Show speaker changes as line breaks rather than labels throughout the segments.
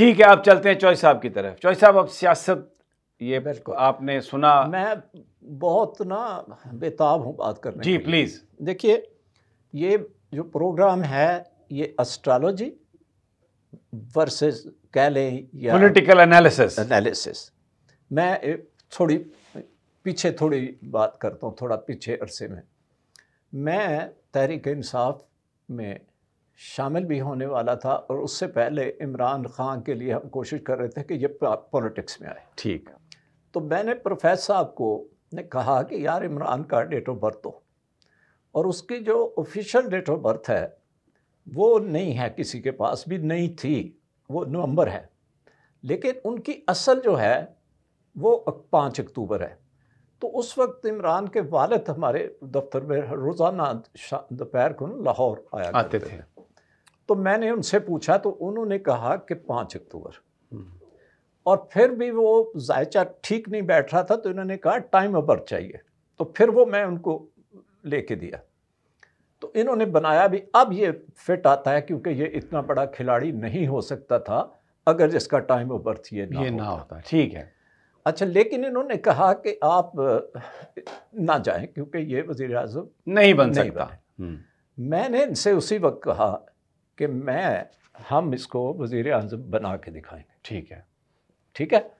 ठीक है, आप चलते हैं चौधरी साहब की तरफ। चौधरी साहब, अब सियासत, ये बिल्कुल आपने सुना।
मैं बहुत ना बेताब हूँ बात करने
जी
के लिए।
प्लीज।
देखिए, ये जो प्रोग्राम है ये एस्ट्रोलॉजी वर्सेस कह लें या
पॉलिटिकल
एनालिसिस। मैं थोड़ी पीछे थोड़ी बात करता हूँ, थोड़ा पीछे अरसे में मैं तहरीक इंसाफ में शामिल भी होने वाला था, और उससे पहले इमरान खान के लिए हम कोशिश कर रहे थे कि ये पॉलिटिक्स में आए।
ठीक।
तो मैंने प्रोफेसर साहब को ने कहा कि यार इमरान का डेट ऑफ बर्थ हो, और उसकी जो ऑफिशियल डेट ऑफ बर्थ है वो नहीं है, किसी के पास भी नहीं थी, वो नवंबर है, लेकिन उनकी असल जो है वो 5 अक्टूबर है। तो उस वक्त इमरान के वालिद हमारे दफ्तर में रोज़ाना दोपहर को लाहौर आया
आते थे।
तो मैंने उनसे पूछा तो उन्होंने कहा कि 5 अक्टूबर। और फिर भी वो जायचा ठीक नहीं बैठ रहा था, तो इन्होंने कहा टाइम ऑफ बर्थ चाहिए। तो फिर वो मैं उनको लेके दिया, तो इन्होंने बनाया भी। अब ये फिट आता है क्योंकि ये इतना बड़ा खिलाड़ी नहीं हो सकता था अगर जिसका टाइम ऑफ बर्थ ये ना
होता। ठीक है।
अच्छा, लेकिन इन्होंने कहा कि आप ना जाएं क्योंकि ये वज़ीर आज़म
नहीं बन सकता।
मैंने इनसे उसी वक्त कहा कि हम इसको वज़ीर आज़म बना के दिखाएंगे।
ठीक है,
ठीक है।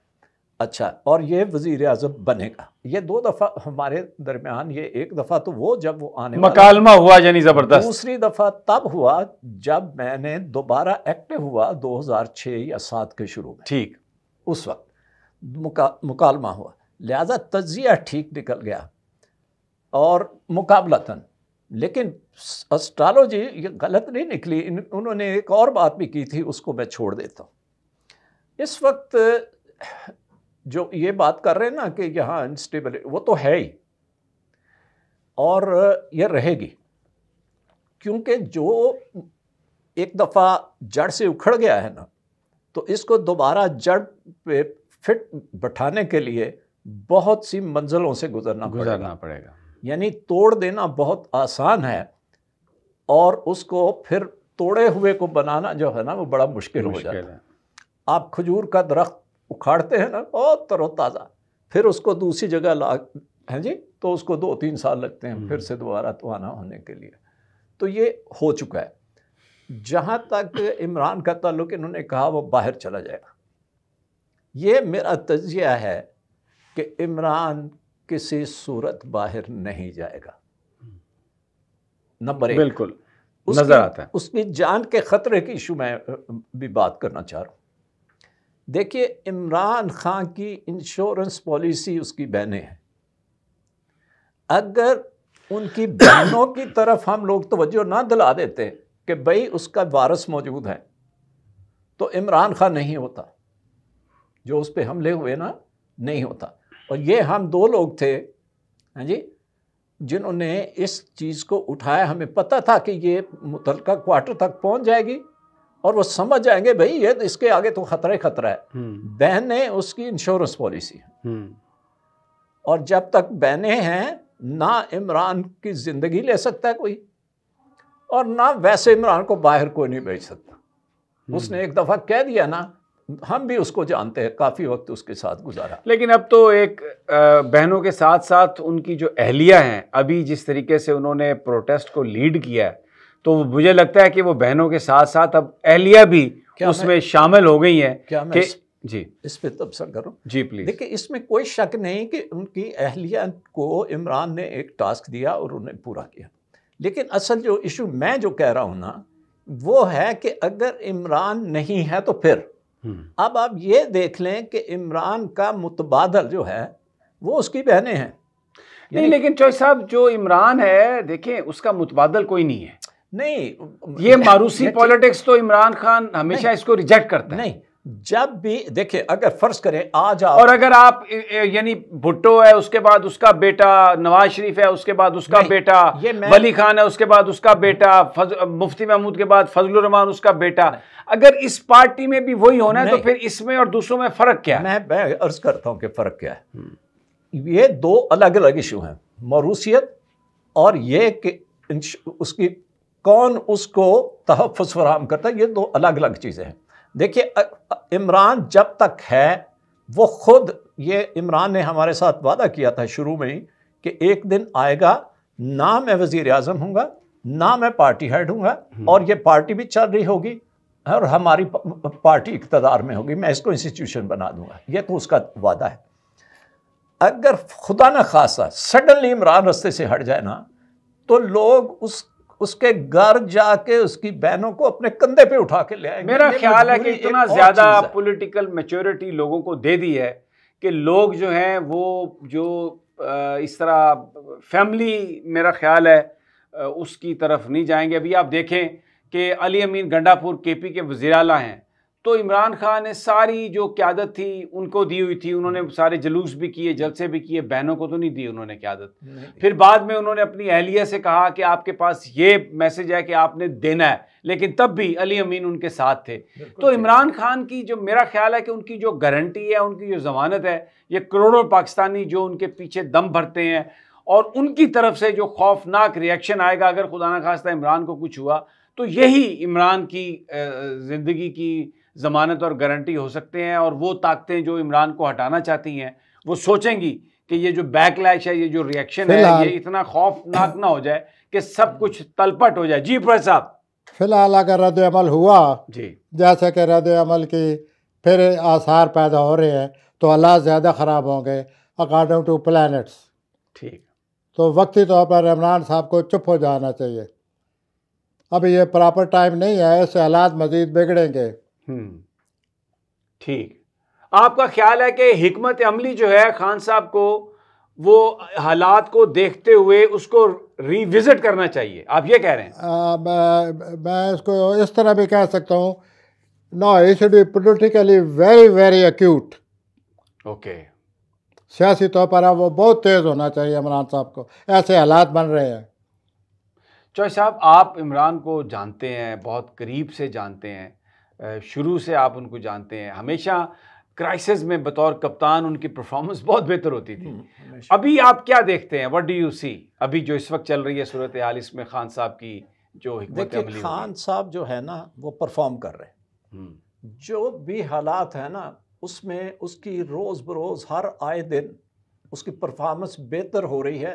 अच्छा, और ये वज़ीर आज़म बनेगा। ये 2 दफ़ा हमारे दरमियान, ये एक दफ़ा तो वो जब वो आने
मकालमा हुआ यानी ज़बरदस्त,
दूसरी दफ़ा तब हुआ जब मैंने दोबारा एक्टिव हुआ 2006 या 7 के शुरू में।
ठीक,
उस वक्त मुकालमा हुआ, लिहाजा तज्जिया ठीक निकल गया और मुकाबलतन। लेकिन एस्ट्रोलॉजी ये गलत नहीं निकली। उन्होंने एक और बात भी की थी, उसको मैं छोड़ देता हूँ। इस वक्त जो ये बात कर रहे हैं ना कि यहाँ अनस्टेबल, वो तो है ही और ये रहेगी, क्योंकि जो एक दफ़ा जड़ से उखड़ गया है ना, तो इसको दोबारा जड़ पे फिट बैठाने के लिए बहुत सी मंजिलों से गुजरना पड़ेगा। यानी तोड़ देना बहुत आसान है, और उसको फिर तोड़े हुए को बनाना जो है ना वो बड़ा मुश्किल हो जाता है। आप खजूर का दरख्त उखाड़ते हैं ना, बहुत तरोताज़ा, फिर उसको दूसरी जगह ला हैं जी, तो उसको 2-3 साल लगते हैं फिर से दोबारा तवाना होने के लिए। तो ये हो चुका है। जहाँ तक इमरान का ताल्लुक, इन्होंने कहा वो बाहर चला जाएगा। ये मेरा तज्जिया है कि इमरान किसी सूरत बाहर नहीं जाएगा। नंबर 1
बिल्कुल नजर आता है।
उसकी जान के खतरे की इशू में भी बात करना चाह रहा हूँ। देखिए, इमरान खान की इंश्योरेंस पॉलिसी उसकी बहनें हैं। अगर उनकी बहनों की तरफ हम लोग तवज्जो ना दिला देते कि भाई उसका वारिस मौजूद है, तो इमरान खान नहीं होता। जो उस पर हमले हुए ना, नहीं होता। और ये हम 2 लोग थे, हैं जी, जिन्होंने इस चीज़ को उठाया। हमें पता था कि ये मुतलका क्वार्टर तक पहुंच जाएगी और वो समझ जाएंगे भाई ये इसके आगे तो खतरा है। बहनें उसकी इंश्योरेंस पॉलिसी है, और जब तक बहनें हैं ना इमरान की ज़िंदगी ले सकता है कोई, और ना वैसे इमरान को बाहर कोई नहीं भेज सकता। उसने एक दफ़ा कह दिया ना, हम भी उसको जानते हैं, काफ़ी वक्त उसके साथ गुजारा।
लेकिन अब तो एक बहनों के साथ साथ उनकी जो अहलिया हैं, अभी जिस तरीके से उन्होंने प्रोटेस्ट को लीड किया है, तो मुझे लगता है कि वो बहनों के साथ साथ अब अहलिया भी उसमें शामिल हो गई हैं।
क्या मैं
जी
इस पे तबसर करूं?
जी प्लीज।
देखिए, इसमें कोई शक नहीं कि उनकी अहलिया को इमरान ने एक टास्क दिया और उन्हें पूरा किया। लेकिन असल जो इशू मैं जो कह रहा हूं ना, वो है कि अगर इमरान नहीं है तो फिर अब आप ये देख लें कि इमरान का मुतबादल जो है वो उसकी बहनें हैं।
नहीं, लेकिन चौधरी साहब, जो इमरान है, देखें, उसका मुतबादल कोई नहीं है।
नहीं,
ये मारूसी पॉलिटिक्स तो इमरान खान हमेशा इसको रिजेक्ट करता है।
नहीं, जब भी देखिए, अगर फर्ज करें आज आप,
और अगर आप यानी भुट्टो है, उसके बाद उसका बेटा नवाज शरीफ है, उसके बाद उसका बेटा वली खान है, उसके बाद उसका बेटा मुफ्ती महमूद के बाद फजलुर रहमान उसका बेटा, अगर इस पार्टी में भी वही होना है तो फिर इसमें और दूसरों में फर्क क्या है?
मैं अर्ज करता हूं कि फर्क क्या है। ये 2 अलग अलग इशू हैं, मरूसियत और ये कि उसकी कौन उसको तहफ़्फ़ुज़ फराहम करता है। ये 2 अलग अलग चीज़ें हैं। देखिए इमरान जब तक है वो खुद, ये इमरान ने हमारे साथ वादा किया था शुरू में ही कि एक दिन आएगा ना मैं वजीर आज़म हूँगा ना मैं पार्टी हेड हूँगा और ये पार्टी भी चल रही होगी और हमारी पार्टी इक़्तिदार में होगी, मैं इसको इंस्टीट्यूशन बना दूंगा। ये तो उसका वादा है। अगर खुदा न खासा सडनली इमरान रास्ते से हट जाए ना तो लोग उसके घर जाके उसकी बहनों को अपने कंधे पे उठा के ले आएंगे।
मेरा ख्याल है कि इतना ज्यादा पॉलिटिकल मैच्योरिटी लोगों को दे दी है कि लोग जो हैं वो जो इस तरह फैमिली, मेरा ख्याल है उसकी तरफ नहीं जाएंगे। अभी आप देखें कि अली अमीन गंडापुर केपी के वज़ीर आला हैं, तो इमरान खान ने सारी जो क़यादत थी उनको दी हुई थी, उन्होंने सारे जुलूस भी किए, जलसे भी किए, बहनों को तो नहीं दी उन्होंने क़यादत। फिर बाद में उन्होंने अपनी अहलिया से कहा कि आपके पास ये मैसेज है कि आपने देना है, लेकिन तब भी अली अमीन उनके साथ थे। तो इमरान खान की जो मेरा ख्याल है कि उनकी जो गारंटी है, उनकी जो ज़मानत है, ये करोड़ों पाकिस्तानी जो उनके पीछे दम भरते हैं और उनकी तरफ से जो खौफनाक रिएक्शन आएगा अगर खुदा न खास्ता इमरान को कुछ हुआ, तो यही इमरान की ज़िंदगी की ज़मानत और गारंटी हो सकते हैं। और वो ताकतें जो इमरान को हटाना चाहती हैं वो सोचेंगी कि ये जो बैकलैश है, ये जो रिएक्शन है, ये इतना खौफनाक ना हो जाए कि सब कुछ तलपट हो जाए। जी प्रोफेसर साहब,
फिलहाल अगर रद्द अमल हुआ
जी,
जैसे कि रद्द अमल की फिर आसार पैदा हो रहे हैं तो हालात ज़्यादा ख़राब होंगे अकॉर्डिंग टू प्लैनेट्स।
ठीक,
तो वक्ती तौर पर इमरान साहब को चुप हो जाना चाहिए। अभी ये प्रॉपर टाइम नहीं है, इससे हालात मज़ीद बिगड़ेंगे।
ठीक। आपका ख्याल है कि हिकमत अमली जो है खान साहब को वो हालात को देखते हुए उसको रिविजिट करना चाहिए, आप ये कह रहे हैं?
मैं इसको इस तरह भी कह सकता हूँ, no he should be politically very very acute.
Okay,
सियासी तौर पर अब वो बहुत तेज़ होना चाहिए इमरान साहब को, ऐसे हालात बन रहे हैं।
चौधरी साहब, आप इमरान को जानते हैं, बहुत करीब से जानते हैं, शुरू से आप उनको जानते हैं। हमेशा क्राइसिस में बतौर कप्तान उनकी परफॉर्मेंस बहुत बेहतर होती थी। अभी आप क्या देखते हैं, व्हाट डू यू सी, अभी जो इस वक्त चल रही है सूरत हाल, इसमें खान साहब की जो हिकमत अमली?
खान साहब जो है ना वो परफॉर्म कर रहे हैं, जो भी हालात है ना उसमें उसकी रोज़ बरोज़ हर आए दिन उसकी परफॉर्मेंस बेहतर हो रही है,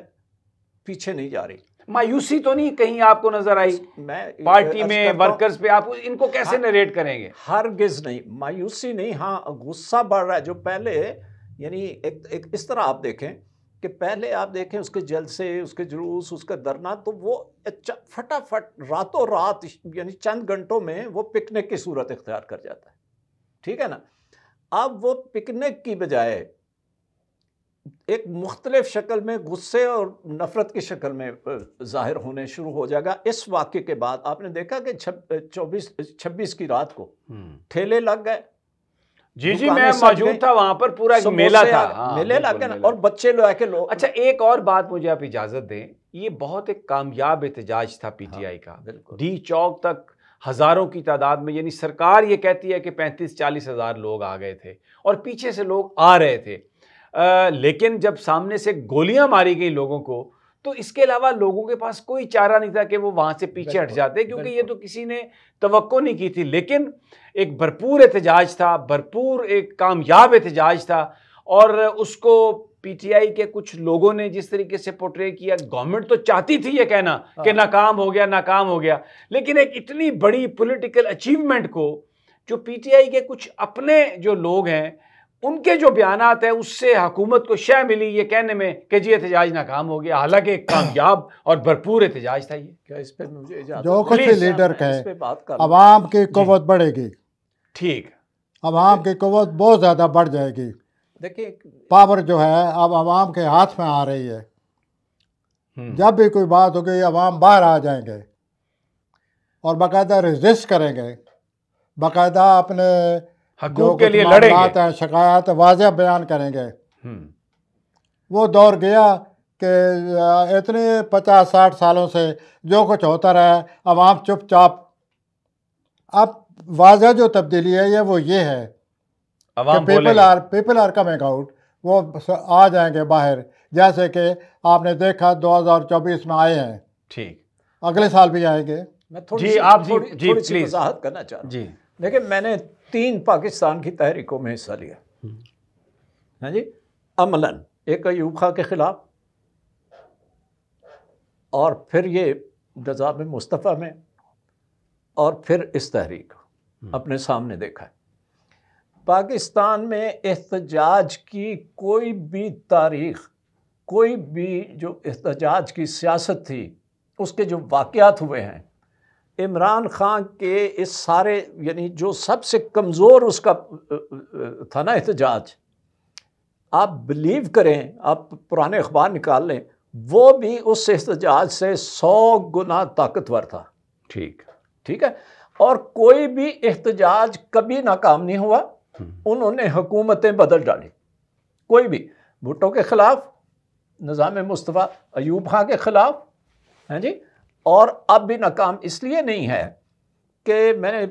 पीछे नहीं जा रही।
मायूसी तो नहीं कहीं आपको नजर आई पार्टी में, वर्कर्स पे? आप इनको कैसे नरेट करेंगे?
हरगिज़ नहीं, मायूसी नहीं, हाँ गुस्सा बढ़ रहा है। जो पहले यानी एक इस तरह आप देखें कि पहले आप देखें उसके जलसे, उसके जुलूस, उसका धरना, तो वो फटाफट रातों रात यानी चंद घंटों में वो पिकनिक की सूरत इख्तियार कर जाता है, ठीक है ना। अब वो पिकनिक की बजाय एक मुख्तलिफ शक्ल में गुस्से और नफरत की शक्ल में जाहिर होने शुरू हो जाएगा। इस वाक़े के बाद आपने देखा कि 26 की रात को ठेले लग गए।
जी, मैं मौजूद था वहां पर, पूरा एक मेला था,
मेले लग गए और बच्चे लोग।
अच्छा, एक और बात मुझे आप इजाजत दें, ये बहुत एक कामयाब एहतजाज था पीटीआई का। डी चौक तक हज़ारों की तादाद में, यानी सरकार ये कहती है कि 35-40 हज़ार लोग आ गए थे और पीछे से लोग आ रहे थे। लेकिन जब सामने से गोलियां मारी गई लोगों को, तो इसके अलावा लोगों के पास कोई चारा नहीं था कि वो वहां से पीछे हट जाते, क्योंकि ये तो किसी ने तवक्को नहीं की थी। लेकिन एक भरपूर एहतजाज था, भरपूर एक कामयाब एहतजाज था, और उसको पीटीआई के कुछ लोगों ने जिस तरीके से पोर्ट्रे किया, गवर्नमेंट तो चाहती थी ये कहना कि नाकाम हो गया, लेकिन एक इतनी बड़ी पॉलिटिकल अचीवमेंट को जो पीटीआई के कुछ अपने जो लोग हैं उनके जो बयानात है उससे हुकूमत को शय मिली ये कहने में कि जी एहतजाज नाकाम हो गया, हालांकि एक कामयाब और भरपूर एहतजाज था ये।
क्या इस पे मुझे
जो कुछ भी लीडर कहे, अवाम की कुव्वत बढ़ेगी।
ठीक,
अवाम की कुव्वत बहुत ज़्यादा बढ़ जाएगी।
देखिए
पावर जो है अब अवाम के हाथ में आ रही है। जब भी कोई बात होगी अवाम बाहर आ जाएंगे और बाकायदा रेजिस्ट करेंगे, बाकायदा अपने
हकूक़ के लिए लड़ेंगे,
शिकायत वाज़ेह बयान करेंगे। वो दौर गया कि इतने 50-60 सालों से जो कुछ होता रहा अवाम चुपचाप। अब वाज़ेह जो तब्दीली है ये है कि पीपल आर कमिंग आउट, वो आ जाएंगे बाहर, जैसे कि आपने देखा 2024 में आए हैं।
ठीक,
अगले साल भी आएंगे।
मैं थोड़ी सी वजाहत करना चाह रहा हूँ। जी देखिए, मैंने 3 पाकिस्तान की तहरीकों में हिस्सा लिया है जी। अमलन एक अयूब खां के ख़िलाफ़, और फिर ये निज़ाम मुस्तफ़ा में, और फिर इस तहरीक अपने सामने देखा है। पाकिस्तान में एहतजाज की कोई भी तारीख़, कोई भी जो एहतजाज की सियासत थी, उसके जो वाक़यात हुए हैं, इमरान ख़ान के इस सारे, यानी जो सबसे कमज़ोर उसका था ना एहतजाज, आप बिलीव करें, आप पुराने अखबार निकाल लें, वो भी उस एहतजाज से 100 गुना ताकतवर था। ठीक है। और कोई भी एहतजाज कभी नाकाम नहीं हुआ। उन्होंने हुकूमतें बदल डाली, कोई भी, भुट्टो के ख़िलाफ़, निज़ाम मुस्तफ़ा, अयूब खां के ख़िलाफ़, हैं जी। और अब भी नाकाम इसलिए नहीं है कि मैंने,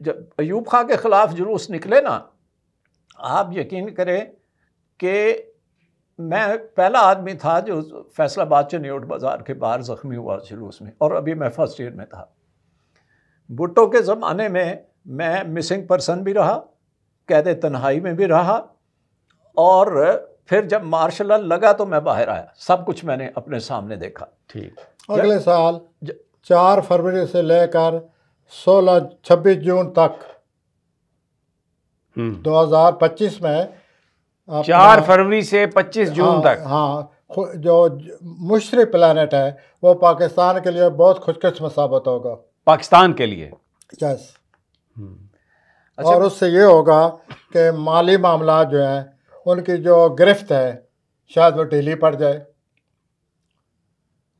जब अयूब खां के ख़िलाफ़ जुलूस निकले ना, आप यकीन करें कि मैं पहला आदमी था जो फैसलाबाद चनियोट बाज़ार के बाहर ज़ख्मी हुआ जुलूस में, और अभी मैं फर्स्ट ईयर में था। भुट्टो के ज़माने में मैं मिसिंग पर्सन भी रहा, कैद तन्हाई में भी रहा, और फिर जब मार्शल लगा तो मैं बाहर आया। सब कुछ मैंने अपने सामने देखा।
ठीक। अगले साल 4 फरवरी से लेकर 26 जून तक 2025 में,
4 फरवरी से 25 जून तक,
हाँ, जो मुशर्रफ प्लानट है वो पाकिस्तान के लिए बहुत खुशकिस्मत साबित होगा।
पाकिस्तान के लिए,
यस। और उससे ये होगा कि माली मामला जो हैं उनकी जो गिरफ्त है शायद वो ढीली पड़ जाए,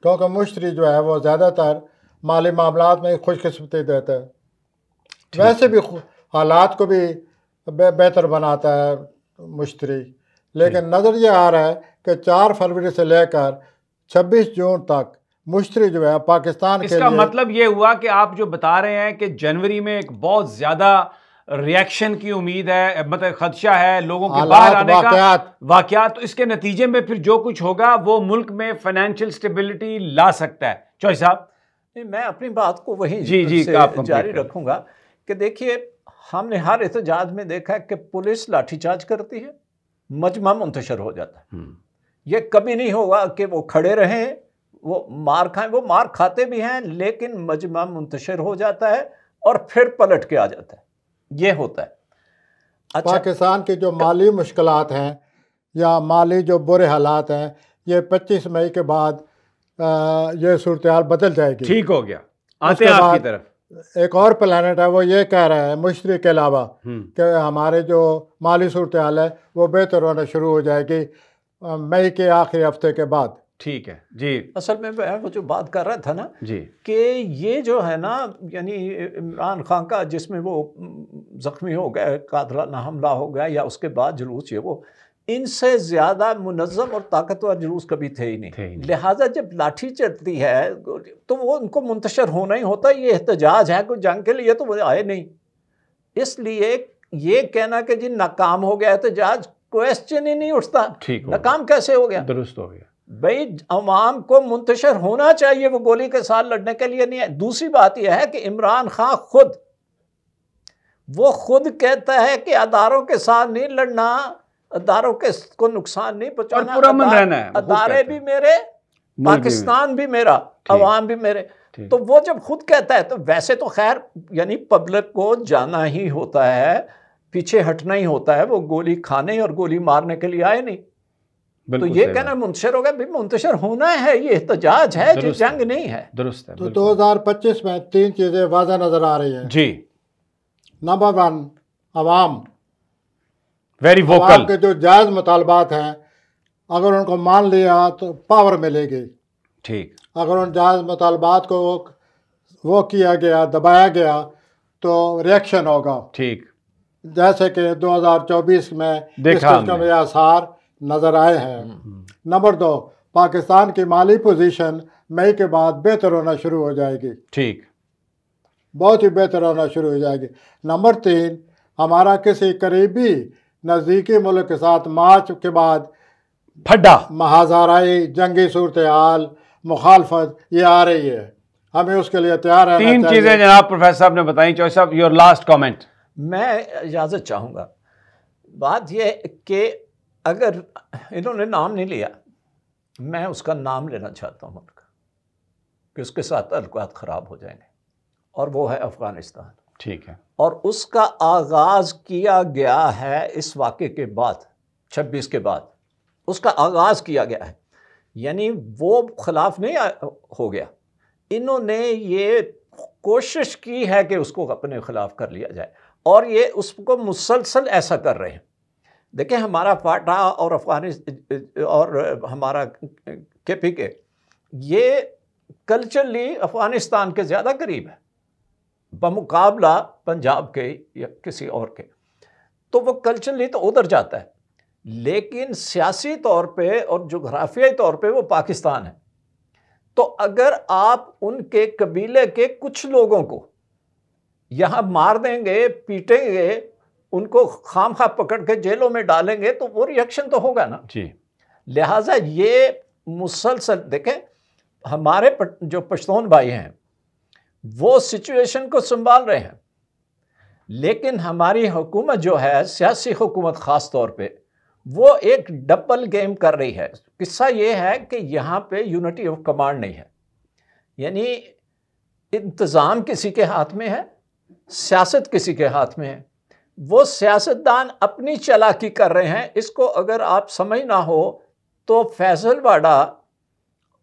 क्योंकि मुश्तरी जो है वो ज़्यादातर माली मामलात में खुशकिस्मती देता है। वैसे भी हालात को भी बेहतर बनाता है मुश्तरी, लेकिन नज़र ये आ रहा है कि 4 फरवरी से लेकर 26 जून तक मुश्तरी जो है पाकिस्तान के लिए,
मतलब ये हुआ कि आप जो बता रहे हैं कि जनवरी में एक बहुत ज़्यादा रिएक्शन की उम्मीद है, मतलब खदशा है लोगों के बाहर आने का, वाकयात, तो इसके नतीजे में फिर जो कुछ होगा वो मुल्क में फाइनेंशियल स्टेबिलिटी ला सकता है। चौधरी साहब,
मैं अपनी बात को वहीं
जी
जारी रखूंगा कि देखिए, हमने हर एहतजाज में देखा है कि पुलिस लाठीचार्ज करती है, मजमा मुंतशर हो जाता है। ये कभी नहीं होगा कि वो खड़े रहें, वो मार खाएं, वो मार खाते भी हैं, लेकिन मजमा मुंतशर हो जाता है और फिर पलट के आ जाता है। ये होता है।
अच्छा, पाकिस्तान की जो माली मुश्किलात हैं या माली जो बुरे हालात हैं, ये 25 मई के बाद ये सूरत हाल बदल जाएगी।
ठीक हो गया। आते हैं आपकी तरफ।
एक और प्लानट है, वो ये कह रहा है मुश्तरी के अलावा कि हमारे जो माली सूरत हाल है वो बेहतर होना शुरू हो जाएगी मई के आखिरी हफ्ते के बाद।
ठीक है जी।
असल में वो जो बात कर रहा था ना
जी, कि
ये जो है ना, यानी इमरान खान का जिसमें वो ज़ख्मी हो गया, कातलाना हमला हो गया, या उसके बाद जुलूस, ये वो इनसे ज़्यादा मुनज़्ज़म और ताकतवर जुलूस कभी थे ही नहीं। लिहाजा जब लाठी चलती है तो वो उनको मुंतशर होना ही होता है। ये एहतजाज है कोई जंग के लिए, तो वो आए नहीं। इसलिए ये कहना कि जी नाकाम हो गया एहतजाज, क्वेश्चन ही नहीं उठता। नाकाम कैसे हो गया?
दुरुस्त हो गया।
भाई अवाम को मुंतशर होना चाहिए, वो गोली के साथ लड़ने के लिए नहीं है। दूसरी बात यह है कि इमरान खान खुद कहता है कि अदारों के साथ नहीं लड़ना, अदारों के को नुकसान नहीं पहुंचाना,
रहना है।
अदारे भी मेरे, पाकिस्तान भी मेरा, अवाम भी मेरे। तो वो जब खुद कहता है, तो वैसे तो खैर यानी पब्लिक को जाना ही होता है, पीछे हटना ही होता है। वो गोली खाने और गोली मारने के लिए आए नहीं। तो ये कहना मुंतशर हो गया, भाई मुंतशर होना है, ये एहतजाज है, जो जंग नहीं है।
दुरुस्त है।
तो 2025 में 3 चीज़ें वाज़ह नज़र आ रही हैं
जी।
नंबर 1, अवाम
वेरी वोकल
के जो जायज़ मुतालबात हैं, अगर उनको मान लिया तो पावर मिलेगी।
ठीक।
अगर उन जायज़ मुतालबात को वो किया गया, दबाया गया, तो रिएक्शन होगा।
ठीक।
जैसे कि 2024 में इस किस्म के आसार नज़र आए हैं। नंबर 2, पाकिस्तान की माली पोजीशन मई के बाद बेहतर होना शुरू हो जाएगी।
ठीक,
बहुत ही बेहतर होना शुरू हो जाएगी। नंबर 3, हमारा किसी करीबी नज़दीकी मुल्क के साथ मार्च के बाद
फड्डा,
महाजाराई, जंगी सूरत हाल, मुखालफत ये आ रही है, हमें उसके लिए तैयार रहना चाहिए।
3 चीज़ें जनाब प्रोफेसर साहब ने बताई। चौधरी साहब, योर लास्ट कमेंट।
मैं इजाज़त चाहूँगा। बात यह कि अगर इन्होंने नाम नहीं लिया, मैं उसका नाम लेना चाहता हूँ उनका, कि उसके साथ ताल्लुकात ख़राब हो जाएंगे, और वो है अफ़गानिस्तान।
ठीक है। और
उसका आगाज़ किया गया है इस वाक़े के बाद, 26 के बाद उसका आगाज़ किया गया है, यानी वो खिलाफ नहीं हो गया। इन्होंने ये कोशिश की है कि उसको अपने खिलाफ कर लिया जाए, और ये उसको मुसलसल ऐसा कर रहे हैं। देखिए, हमारा फाटा और अफ़गानिस्तान और हमारा KPK ये कल्चरली अफ़गानिस्तान के ज़्यादा करीब है बमुकाबला पंजाब के या किसी और के, तो वो कल्चरली तो उधर जाता है, लेकिन सियासी तौर पे और जोग्राफियाई तौर पे वो पाकिस्तान है। तो अगर आप उनके कबीले के कुछ लोगों को यहाँ मार देंगे, पीटेंगे, उनको खामखा पकड़ के जेलों में डालेंगे, तो वो रिएक्शन तो होगा ना
जी।
लिहाजा ये मुसलसल देखें, हमारे जो पश्तून भाई हैं वो सिचुएशन को संभाल रहे हैं, लेकिन हमारी हुकूमत जो है, सियासी हुकूमत ख़ास तौर पे, वो एक डबल गेम कर रही है। किस्सा ये है कि यहाँ पे यूनिटी ऑफ कमांड नहीं है, यानी इंतज़ाम किसी के हाथ में है, सियासत किसी के हाथ में है। वो सियासतदान अपनी चालाकी कर रहे हैं। इसको अगर आप समझ ना हो तो फैसल वाडा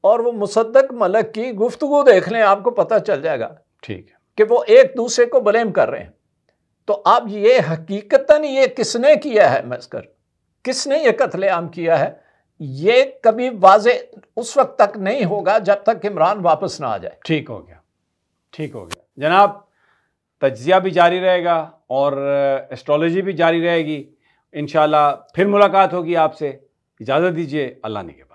और वो मुसद्दक मलक की गुफ्तगू देख लें, आपको पता चल जाएगा।
ठीक है,
कि वो एक दूसरे को ब्लेम कर रहे हैं। तो अब ये हकीकतन ये किसने किया है, मस्कर किसने ये कत्लेआम किया है, ये कभी वाजे उस वक्त तक नहीं होगा जब तक इमरान वापस ना आ जाए।
ठीक हो गया, ठीक हो गया जनाब। तज्जिया भी जारी रहेगा और एस्ट्रोलॉजी भी जारी रहेगी। इंशाल्लाह फिर मुलाकात होगी आपसे। इजाज़त दीजिए, अल्लाह निगहबान।